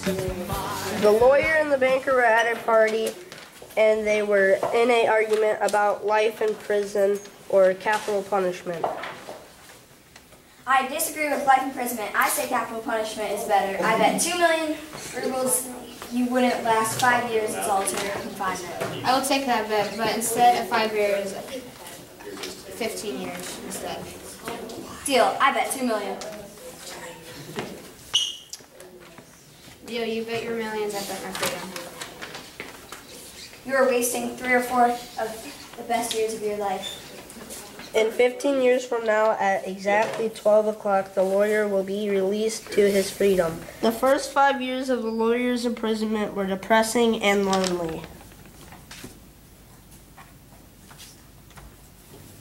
The lawyer and the banker were at a party, and they were in an argument about life in prison or capital punishment. I disagree with life imprisonment. I say capital punishment is better. I bet 2 million rubles you wouldn't last 5 years in solitary confinement. I will take that bet, but instead of 5 years, 15 years instead. Deal. I bet 2 million. Deal. You bet your millions, I bet my freedom. You are wasting 3 or 4 of the best years of your life. In 15 years from now, at exactly 12 o'clock, the lawyer will be released to his freedom. The first 5 years of the lawyer's imprisonment were depressing and lonely.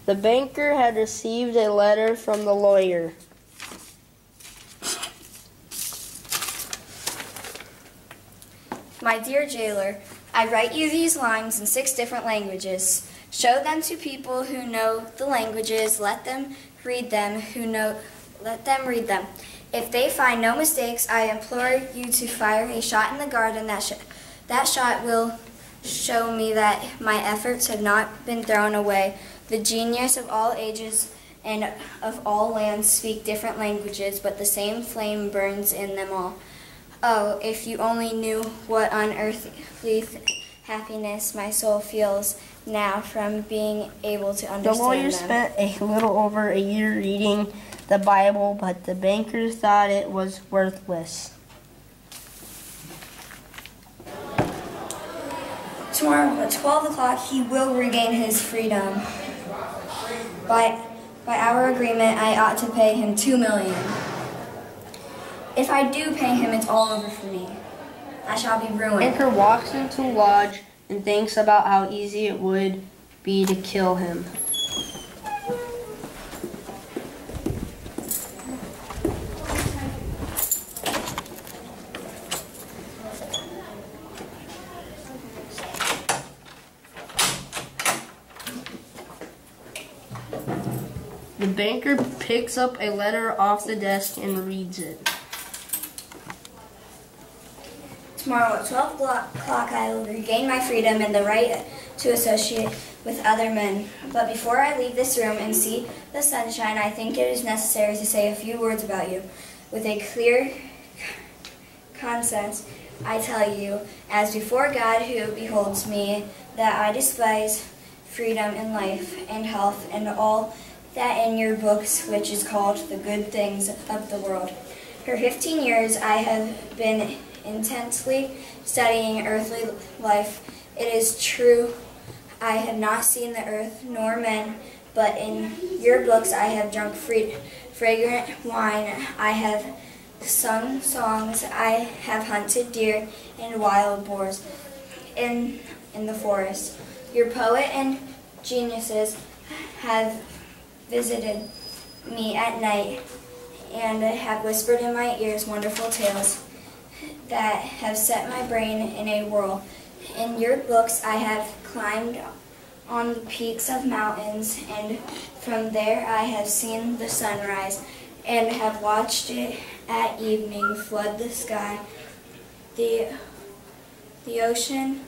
The banker had received a letter from the lawyer. My dear jailer, I write you these lines in 6 different languages. Show them to people who know the languages. Let them read them. Let them read them. If they find no mistakes, I implore you to fire a shot in the garden. That shot will show me that my efforts have not been thrown away. The genius of all ages and of all lands speak different languages, but the same flame burns in them all. Oh, if you only knew what unearthly happiness my soul feels now from being able to understand them. The lawyer spent a little over a year reading the Bible, but the bankers thought it was worthless. Tomorrow at 12 o'clock, he will regain his freedom. By our agreement, I ought to pay him 2 million. If I do pay him, it's all over for me. I shall be ruined. Banker walks into the lodge and thinks about how easy it would be to kill him. The banker picks up a letter off the desk and reads it. Tomorrow at 12 o'clock I will regain my freedom and the right to associate with other men. But before I leave this room and see the sunshine, I think it is necessary to say a few words about you. With a clear conscience, I tell you, as before God who beholds me, that I despise freedom and life and health and all that in your books, which is called the good things of the world. For 15 years I have been intensely studying earthly life. It is true, I have not seen the earth nor men, but in your books I have drunk fragrant wine, I have sung songs, I have hunted deer and wild boars in the forest. Your poet and geniuses have visited me at night and have whispered in my ears wonderful tales that have set my brain in a whirl. In your books I have climbed on the peaks of mountains, and from there I have seen the sunrise and have watched it at evening flood the sky, the ocean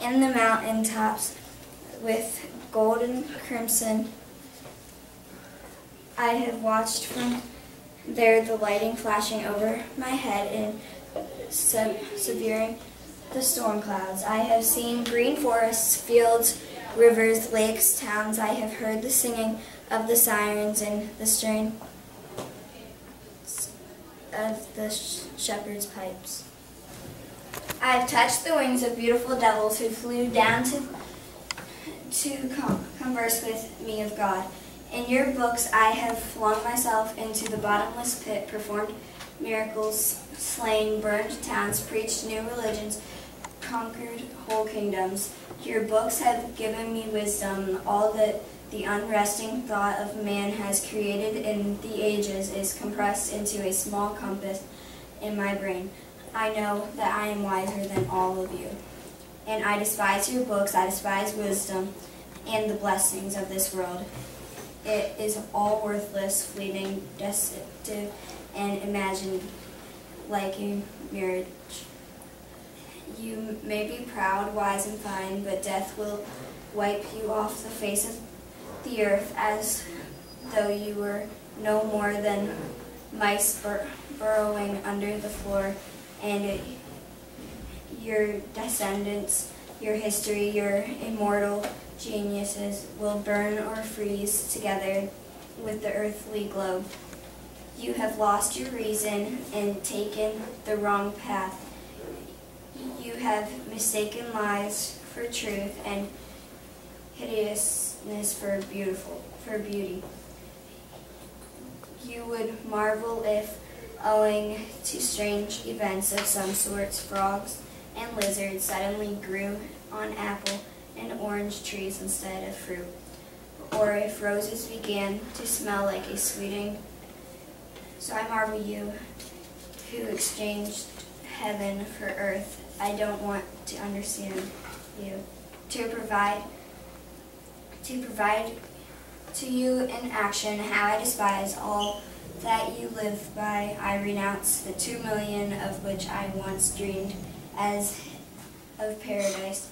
and the mountain tops with golden crimson. I have watched from there the lightning flashing over my head and severing the storm clouds. I have seen green forests, fields, rivers, lakes, towns. I have heard the singing of the sirens and the strain of the shepherd's pipes. I have touched the wings of beautiful devils who flew down to converse with me of God. In your books I have flung myself into the bottomless pit, performed miracles, slain, burned towns, preached new religions, conquered whole kingdoms. Your books have given me wisdom. All that the unresting thought of man has created in the ages is compressed into a small compass in my brain. I know that I am wiser than all of you. And I despise your books, I despise wisdom and the blessings of this world. It is all worthless, fleeting, deceptive, and imagined like a mirage. You may be proud, wise, and fine, but death will wipe you off the face of the earth as though you were no more than mice burrowing under the floor, and your descendants, your history, your immortal geniuses will burn or freeze together with the earthly globe. You have lost your reason and taken the wrong path. You have mistaken lies for truth and hideousness for beauty. You would marvel if, owing to strange events of some sorts, frogs and lizards suddenly grew on apple and orange trees instead of fruit, or if roses began to smell like a sweeting. So I marvel you who exchanged heaven for earth. I don't want to understand you. To provide to you in action how I despise all that you live by. I renounce the 2 million of which I once dreamed as of paradise,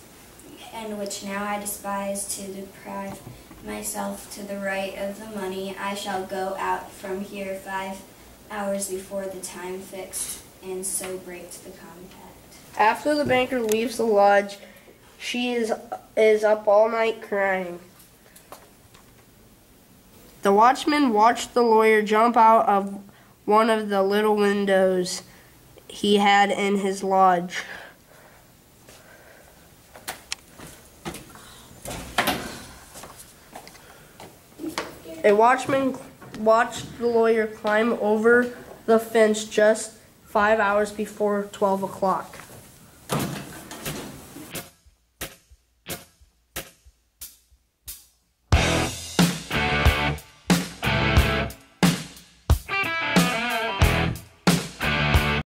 and which now I despise. To deprive myself to the right of the money, I shall go out from here 5 hours before the time fixed, and so break the compact. After the banker leaves the lodge, she is up all night crying. The watchman watched the lawyer jump out of one of the little windows he had in his lodge. A watchman watched the lawyer climb over the fence just 5 hours before 12 o'clock.